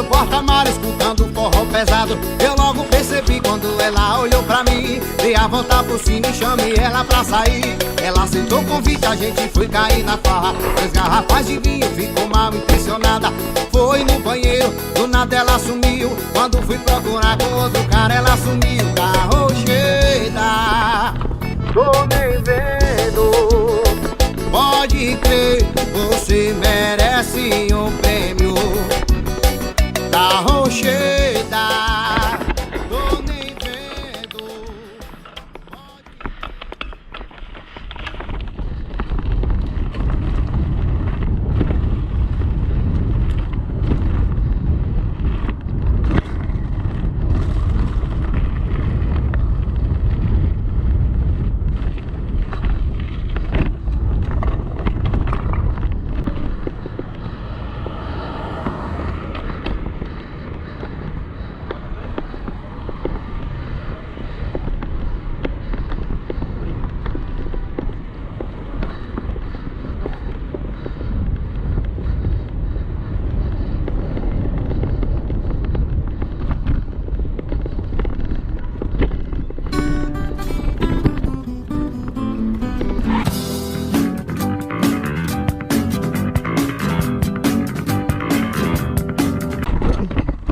meu porta-mar escutando forró pesado. Eu logo percebi quando ela olhou pra mim. Dei a volta por cima e chamei ela pra sair. Ela aceitou o convite, a gente foi cair na farra. 2 garrafas de vinho, ficou mal intencionada. Foi no banheiro, do nada ela sumiu. Quando fui procurar com outro cara, ela sumiu. Carrocheira, tô nem vendo. Pode crer, você merece um prêmio. Carrocheira, tô nem vendo.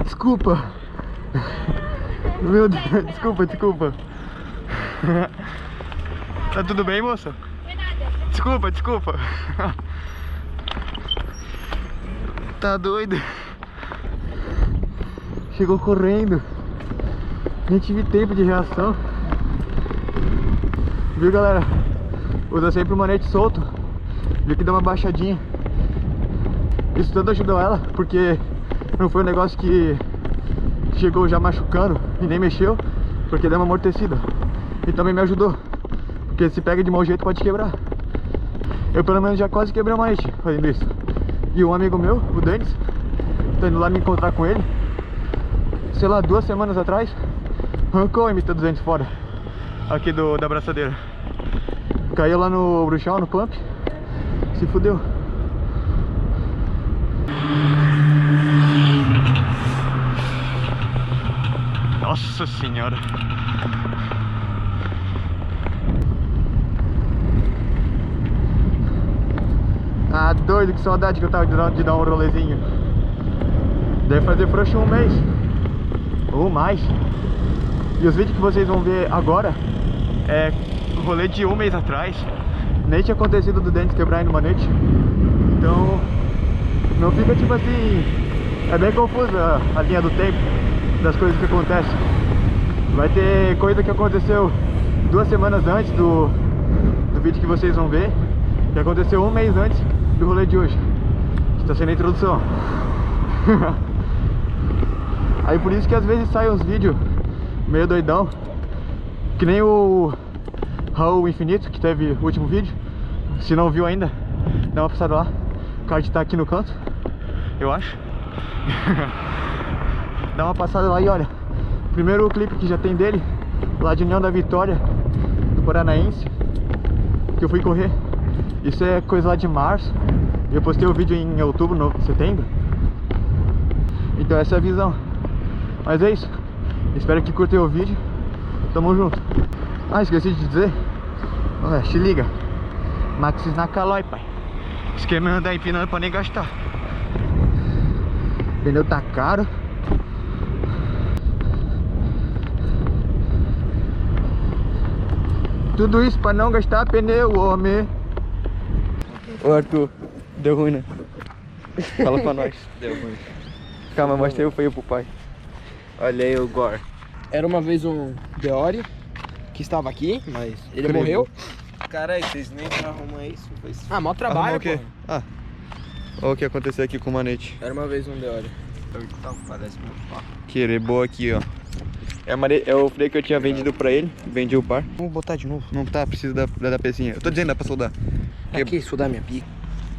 Desculpa. Meu Deus, desculpa. Tá tudo bem, moça? Desculpa. Tá doido? Chegou correndo. Nem tive tempo de reação. Viu, galera? Usa sempre o manete solto. Viu que deu uma baixadinha. Isso tudo ajudou ela, porque não foi um negócio que chegou já machucando e nem mexeu, porque deu uma amortecida. E também me ajudou, porque se pega de mau jeito pode quebrar. Eu pelo menos já quase quebrei uma manete fazendo isso. E um amigo meu, o Denis, tô indo lá me encontrar com ele, sei lá, 2 semanas atrás, arrancou a MT-200 fora aqui da abraçadeira. Caiu lá no bruxão, no pump, se fudeu. Nossa senhora. Ah, doido, que saudade que eu tava de dar um rolezinho. Deve fazer frouxo 1 mês ou mais. E os vídeos que vocês vão ver agora é o rolê de 1 mês atrás. Nem tinha acontecido do Denis quebrar no manete. Então não fica tipo assim. É bem confusa a linha do tempo das coisas que acontecem. Vai ter coisa que aconteceu 2 semanas antes do vídeo que vocês vão ver, que aconteceu 1 mês antes do rolê de hoje. Está sendo a introdução. Aí por isso que às vezes saem uns vídeos meio doidão, que nem o Raul Infinito, que teve o último vídeo. Se não viu ainda, dá uma passada lá. O card tá aqui no canto, eu acho. Dá uma passada lá e olha, primeiro clipe que já tem dele, lá de União da Vitória, do Paranaense, que eu fui correr. Isso é coisa lá de março. Eu postei o vídeo em outubro, setembro. Então essa é a visão. Mas é isso. Espero que curtem o vídeo. Tamo junto. Ah, esqueci de dizer. Olha, se liga. Maxis na Calói, pai. Esquema anda empinando pra nem gastar. Pneu tá caro. Tudo isso pra não gastar pneu, homem. Ô Arthur, deu ruim, né? Fala pra nós. Deu ruim. Calma, mostra aí o feio pro pai. Olha aí o Gore. Era uma vez um Deore que estava aqui, mas ele Creio. morreu. Caralho, vocês nem arrumam isso? Ah, mó trabalho, o quê? pô. Ah, olha o que aconteceu aqui com o manete. Era uma vez um Deore. Então, parece muito fácil. Querer boa aqui, ó. É o freio que eu tinha vendido pra ele. Vendi o par. Vamos botar de novo. Não tá, precisa da pecinha. Eu tô dizendo, dá pra soldar. Aqui, isso dá minha pica.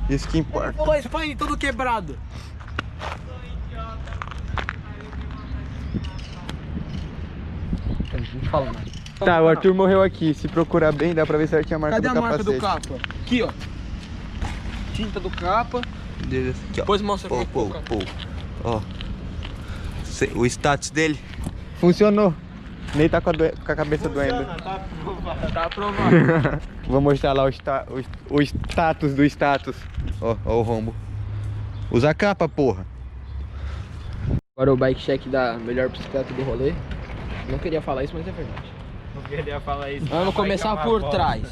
Isso que importa. Pô, esse pai todo quebrado. A gente fala nada. Tá, o Arthur morreu aqui. Se procurar bem, dá pra ver certinho a marca Cadê do a marca do capacete. capa? Aqui, ó. Tinta do capa. Aqui, ó. Depois mostra como é que ficou o capa. Ó. o status dele. Funcionou. Nem tá com a cabeça doendo. Tá aprovado. Vou mostrar lá o status do status. Ó o rombo. Usa a capa, porra. Agora o bike check da melhor bicicleta do rolê. Não queria falar isso, mas é verdade. Não queria falar isso. Vamos começar por trás.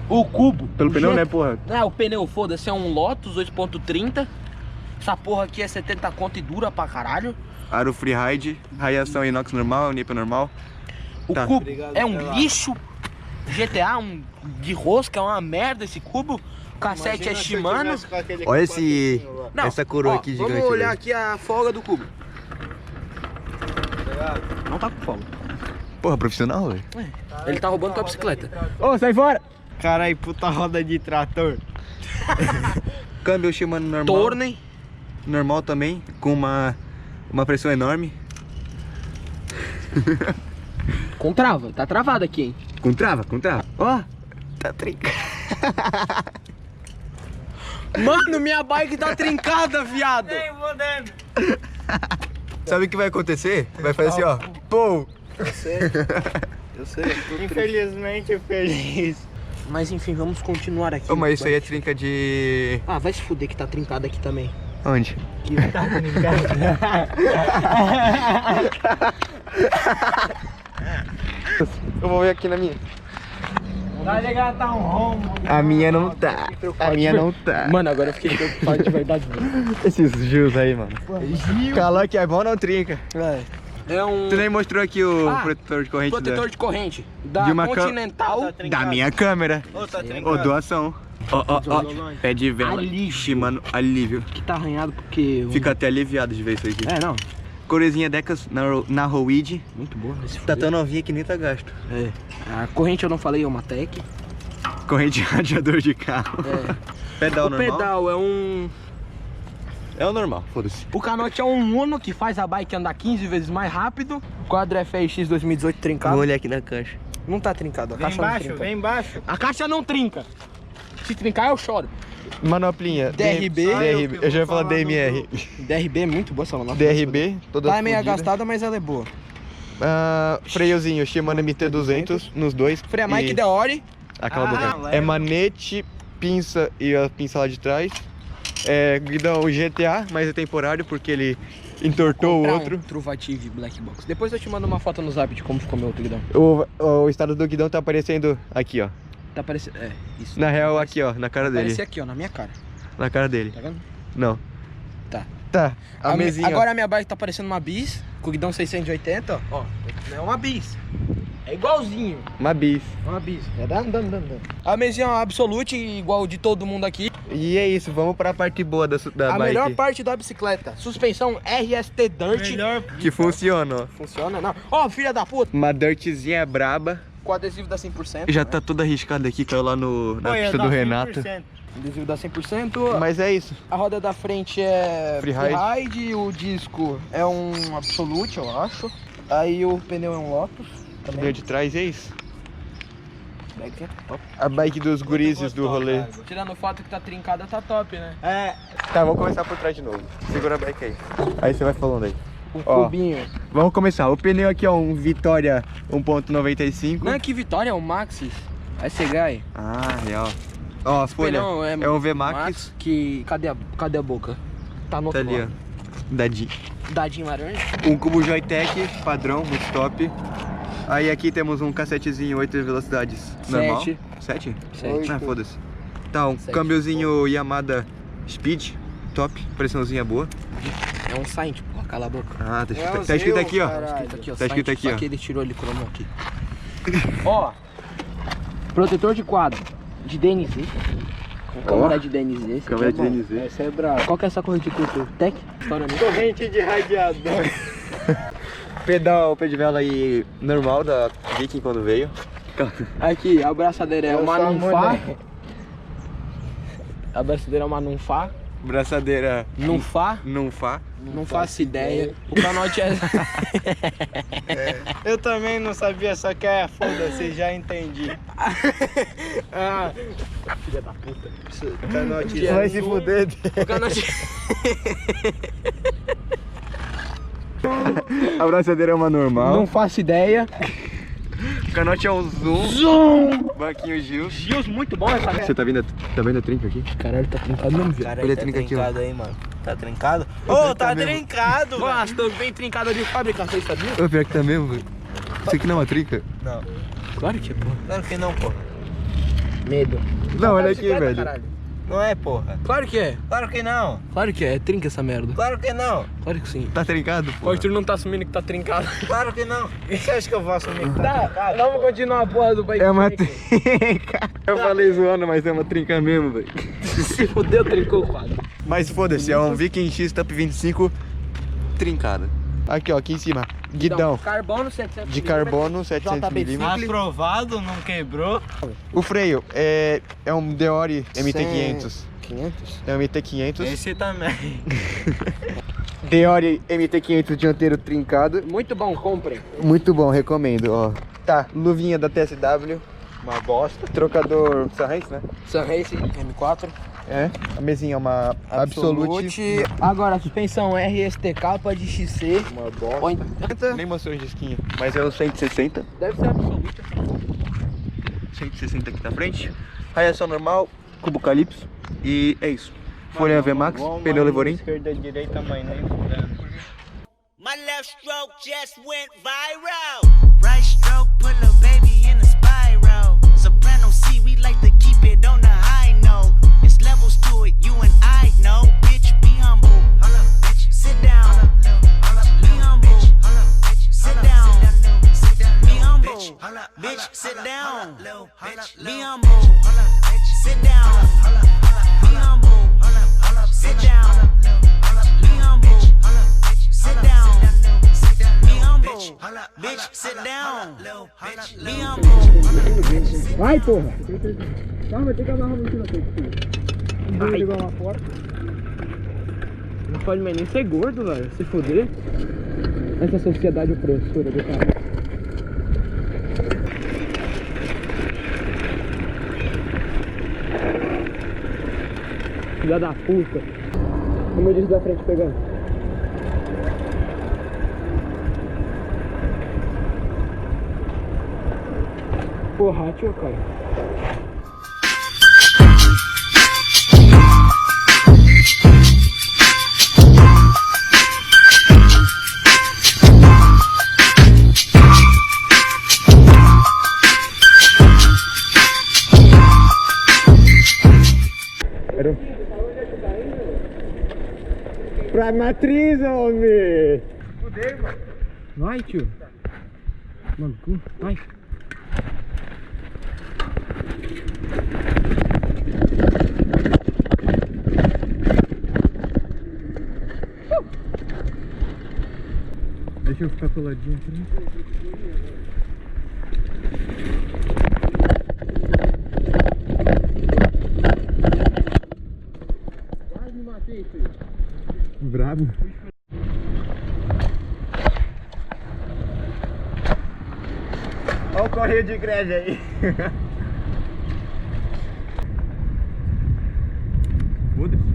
O cubo. Pelo pneu, né, porra? Não, o pneu, foda-se, é um Lotus 2.30. Essa porra aqui é 70 conto e dura pra caralho. Aro freeride, raiação inox normal, nipa normal. O Tá. cubo é um lixo. GTA, um de rosca, é uma merda esse cubo. O cassete é Shimano. Olha Não, essa coroa ó, aqui gigante. Vamos olhar velho. aqui a folga do cubo. Não tá com folga. Porra, profissional, velho. Ele tá roubando tua bicicleta. Ô, sai fora! Caralho, puta roda de trator. Câmbio Shimano normal. Tornem. Normal também, com uma pressão enorme. Com trava. Tá travado aqui, hein? Com trava. Ó, tá trincado. Mano, minha bike tá trincada, viado. Sabe o que vai acontecer? Vai fazer assim, ó. Pô! Eu sei. Infelizmente feliz. Mas enfim, vamos continuar aqui. Ô, mas isso aí é trinca de... Ah, vai se fuder que tá trincado aqui também. Onde? Aqui tá Eu vou ver aqui na minha. Vai ligar, tá um rombo. A minha não tá. A minha não tá. Mano, agora eu fiquei preocupado de verdade. Esses Gils aí, mano. Calor que é bom, não trinca. É um Tu nem mostrou aqui o Ah, protetor de corrente protetor de corrente da de uma Continental. da minha câmera. Ô, tá Ô, trincado. doação. Ó. Pé de vela. Alívio. Shimano alívio. Que tá arranhado porque... Fica até aliviado de ver isso aqui. É, não. Coresinha Decas na Roid. Muito boa. Esse Tá tão novinha que nem tá gasto. É. A corrente eu não falei, é uma Tech. Corrente radiador de carro. É. Pedal O normal. pedal é um... É o normal, foda-se. O canote é um Uno que faz a bike andar 15 vezes mais rápido. Quadro FX 2018 trincado. Vou olhar aqui na caixa. Não tá trincado, a Vem caixa não embaixo, trinca. vem embaixo. A caixa não trinca. Se trincar eu choro. Manoplinha. DRB. Eu já ia falar DMR. DRB é muito boa essa manobra. DRB, toda Tá meio fodida. gastada, mas ela é boa. Freiozinho Shimano MT200 nos dois. Freia E Mike Deore. aquela boca. leva. É manete, pinça e a pinça lá de trás. É guidão GTA, mas é temporário porque ele entortou o Comprar outro. Um Truvative Black Box. Depois eu te mando uma foto no zap de como ficou meu outro guidão. O estado do guidão tá aparecendo aqui, ó. Tá parecendo... É, isso. Na real, aqui, ó, na cara dele. Aparece aqui, ó, na minha cara. Na cara dele. Tá vendo? Não. Tá. Tá. A mesinha. Agora a minha bike tá parecendo uma Bis, com o guidão 680, ó. É uma Bis. É igualzinho. Uma bis. Uma Bis. É dando. A mesinha é uma Absolute, igual de todo mundo aqui. E é isso, vamos pra parte boa da A bike. melhor parte da bicicleta. Suspensão RST Dirt. Melhor. Que funciona, ó. Funciona, não. Ó, filha da puta. Uma dirtzinha braba. Com adesivo da 100%. Já tá toda arriscada aqui, caiu lá na pista do Renato. Adesivo da 100%. Mas é isso. A roda da frente é Freeride. Freeride, o disco é um Absolute, eu acho. Aí o pneu é um Lotus. Deu Também. de trás, é isso. Bike é top. A bike dos gurizes do rolê. Tirando o fato que tá trincada, tá top, né? É. Tá, vamos começar por trás de novo. Segura a bike aí. Aí você vai falando aí. O Ó. cubinho. Vamos começar. O pneu aqui é um Vitória 1.95. Não é que Vitória, é um Maxxis. É Segai. Ah, real. Ó, a folha Pneu é um VMAX. Que... Cadê a boca? Tá no Tá outro ali, ó. lado. Dadinho. Dadinho laranja. Um cubo Joytech padrão, muito top. Aí aqui temos um cassetezinho 8 velocidades normal. 7. 7? 7. Ah, foda-se. Tá, um 7. câmbiozinho Yamada Speed, top, pressãozinha boa. É um Saint, porra, cala a boca. Ah, tá escrito, É o tá escrito Zeu, aqui, ó. caralho. Tá escrito aqui, ó. Tá escrito Saint, aqui, só ó. que ele tirou, ele cromou aqui. Ó, protetor de quadro de DNZ. Com câmera de DNZ. esse Câmera aqui de é bom. DNZ. Essa é brava. Qual que é essa corrente de cultura? Tech? História minha. Corrente de radiador. Pedal, pé de vela aí normal da Viking quando veio. Aqui, a braçadeira é Eu uma sou a Nunfá. mulher. A braçadeira é uma Nunfá. Braçadeira Nunfá. Nunfá. Não faço ideia. O canote é... Eu também não sabia, só que é foda-se, já entendi. Ah, Filha da puta. canote. Vai se fuder. O canote... A braçadeira é uma normal. Não faço ideia. O canote é o Zoom. Zoom! Banquinho Gils. Gils, muito bom essa Você tá vendo a trinca aqui? Caralho, tá trincado mesmo, velho. Cara, Ele é tá trinca aqui, ó. trincado aí, mano. Tá trincado? Ô, tá trincado, velho. Nossa, tô bem trincado de fábrica, vocês sabiam? Ô, pior que tá mesmo, velho. Isso aqui não é uma trinca? Não, Claro que é, porra. claro que não, porra. Medo. Não, olha aqui, Bicicleta, velho. caralho. Não é, porra. Claro que é. Claro que não. Claro que é. É trinca essa merda. Claro que não. Claro que sim. Tá trincado, O pô? Arthur não tá assumindo que tá trincado. Claro que não. Você acha que eu vou assumir que tá Tá, trincado? vamos continuar a porra do bike. É uma trinca. Eu falei zoando, mas é uma trinca mesmo, velho. Se fodeu, trincou o quadro. Mas foda-se, é um Viking X Top 25 trincada. Aqui, ó, aqui em cima. Guidão. Carbono 700 De carbono, 700mm. Aprovado, não quebrou. O freio é um Deore MT500. 500? É um MT500. Esse também. Deore MT500 dianteiro trincado. Muito bom, comprem. Muito bom, recomendo, ó. Tá, luvinha da TSW. Uma bosta. Trocador Sunrace, né? Sunrace M4. É. A mesinha é uma Absolute. Agora, a suspensão RSTK pode XC. Uma bosta. Ou então- Nem mostrou o disquinho. Mas é o 160. Deve ser Absolute. 160 aqui na frente. Raiação normal, cubo Calypso. E é isso. Folha VMAX, pneu Levorin. Esquerda, direita, mãe, nem fudendo. My left stroke just went viral. Right stroke put a baby in a spiral. Soprano C, we like to keep it on the high note. It's levels to it, you and I know. Bitch, be humble. Hold up, bitch. Sit down. Be humble. Sit down. Be humble. Bitch, sit down. Be humble. Sit down. Be humble. Sit down. Be humble. Sit down. Be humble. Bitch, sit down. Be humble. Vai, porra! Não, vai ter que amarrar muito na frente. Vai ligar uma porta. Não pode mais nem ser gordo, velho. Se foder. Essa sociedade opressora do cara. Filha da puta. Como eu disse da frente pegando. Porra, tio, cara. Pra matriz, homem! Vai, tio. Mano, vai. Deixa eu ficar coladinho aqui. Quase me matei, filho. Brabo. Olha o correio de greve aí. Foda-se.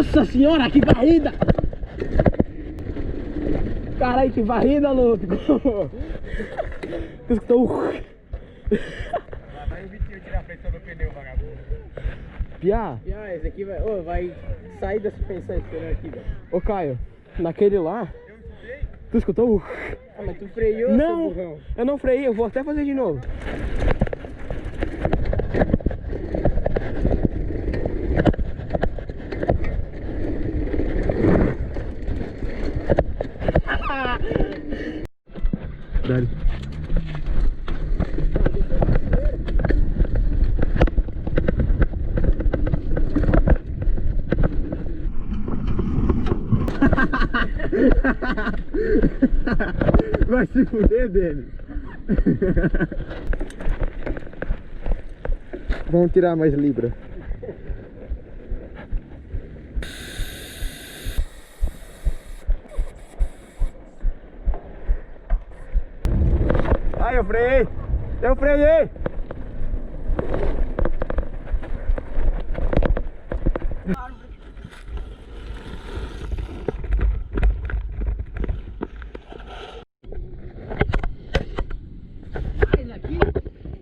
Nossa senhora, que varrida! Caralho, que varrida, louco! Tu escutou? Vai o Vitinho tirar a pressão do pneu, vagabundo. Piá! Ah, esse aqui vai sair da suspensão esse pneu aqui, velho. Ô Caio, naquele lá. Tu escutou? Ah, mas tu freou, Não, seu burrão. eu não freiei, eu vou até fazer de novo. Dale. Vai se fuder dele. Vamos tirar mais libra. Ai, eu freiei! Eu freiei!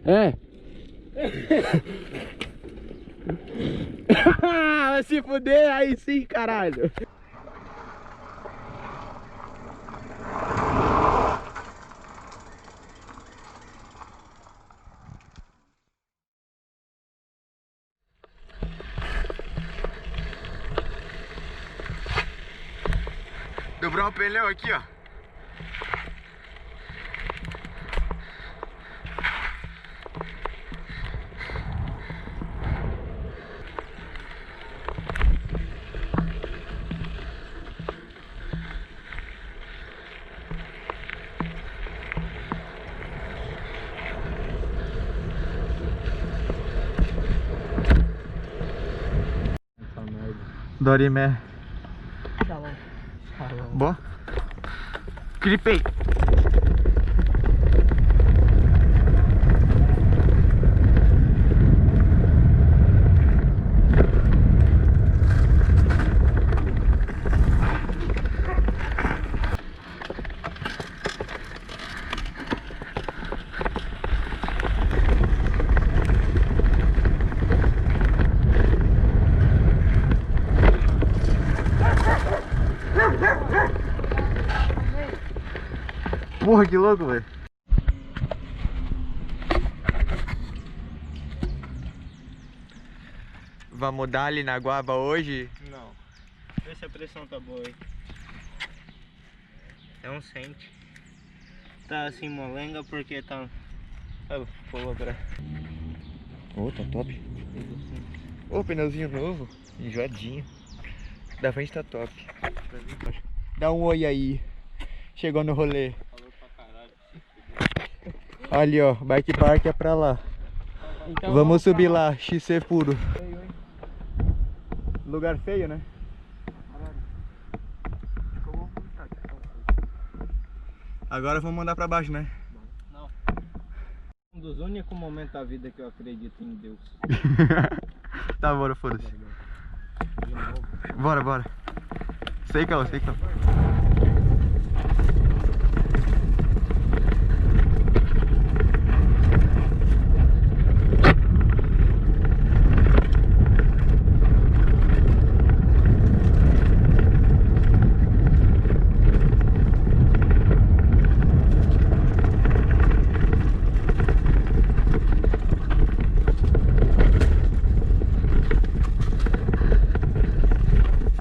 É. Vai se fuder aí sim, caralho. Dobrou o pneu aqui, ó. Dorimé. Shalom. Boa. Gripei. Porra, que louco, velho. Vamos dar ali na guaba hoje? Não. Vê se a pressão tá boa aí. É um cente. Tá assim molenga porque tá... Ah, pulou pra... Ô, tá top. Ô, pneuzinho novo, enjoadinho. Da frente tá top. Dá um oi aí. Chegou no rolê. Ali, ó, bike park é pra lá. Então, Vamos subir lá, XC puro. Lugar feio, né? Agora vamos mandar pra baixo, né? Um dos únicos momentos da vida que eu acredito em Deus. Tá, bora, foda-se. Bora, bora. Sei, calma, sei, calma.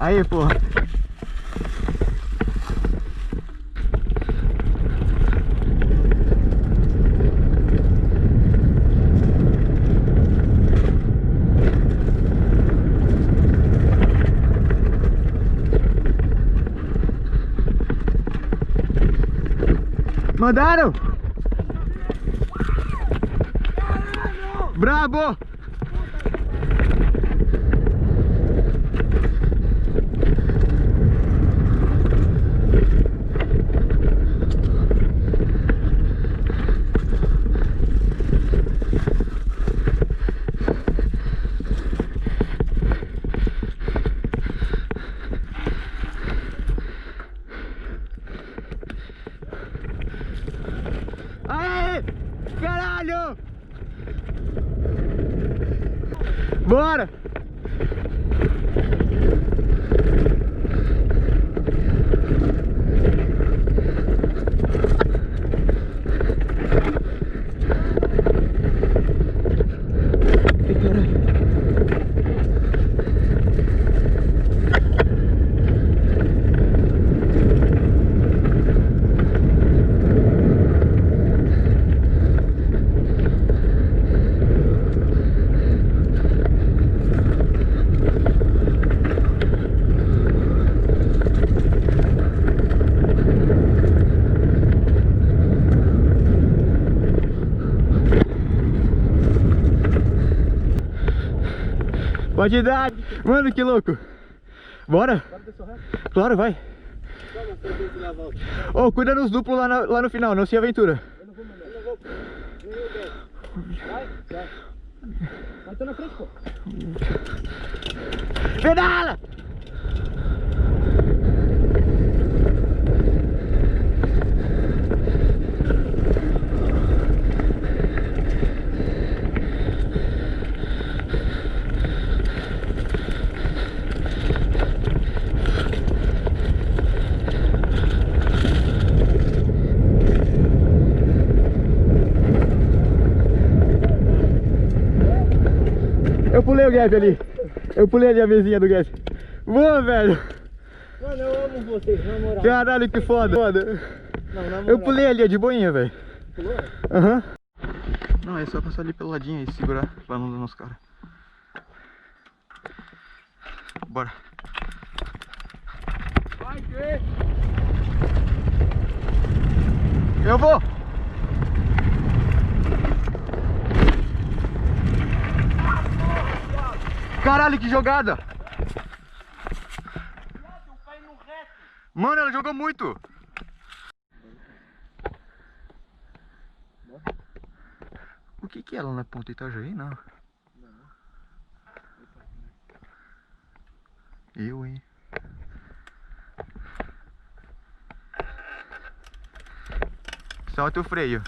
Aí, porra. Mandaram? Brabo! Caralho! Bora! Pode dar! Mano, que louco! Bora? Claro, vai! Ô, cuida nos duplos lá no final, não se aventura! Eu não vou. Vai. Mas tô na frente, pô! Pedala! Eu pulei o gap ali. Eu pulei ali a mesinha do gap. Boa, velho. Mano, eu amo vocês, na moral. Caralho, que foda. Não, na moral. Eu pulei ali, de boinha, velho. Pulou? Aham. Não, é só passar ali pelo ladinho e segurar pra não dar nos caras. Bora. Vai, que? Eu vou! Caralho, que jogada! Mano, ela jogou muito! O que é ela na ponta Itajaí? Não. Eu, hein? Solta o freio.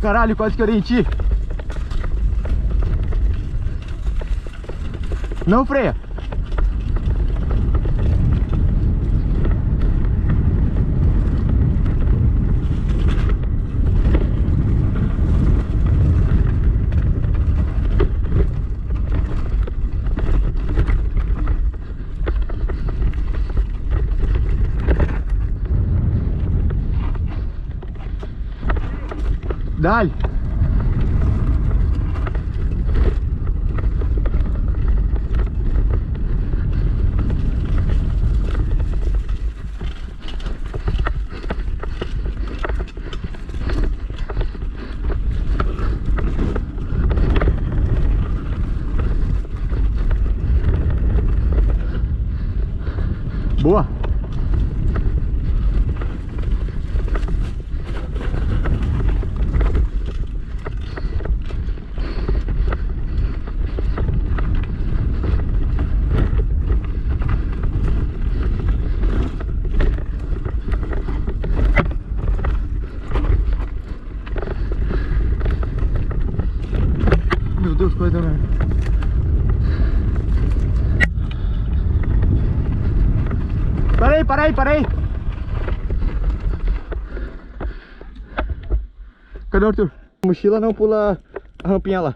Caralho, quase que eu dei em ti. Não freia. Dale. Boa. Meu Deus, quase deu merda. Parei! Cadê o Arthur? A mochila não pula a rampinha lá.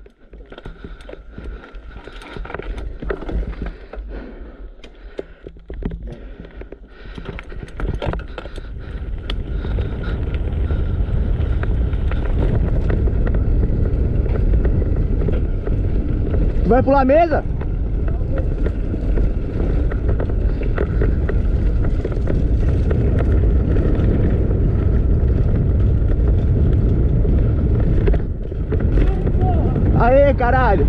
Vai pular a mesa? Aê, caralho!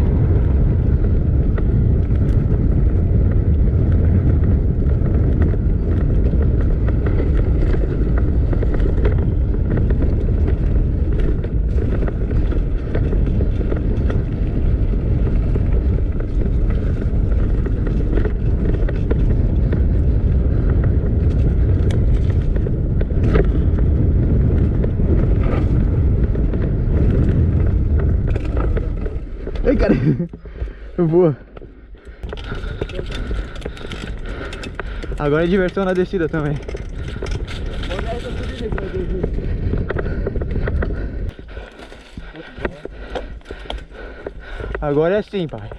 Eu vou. Agora é diversão na descida também. Agora é sim, pai.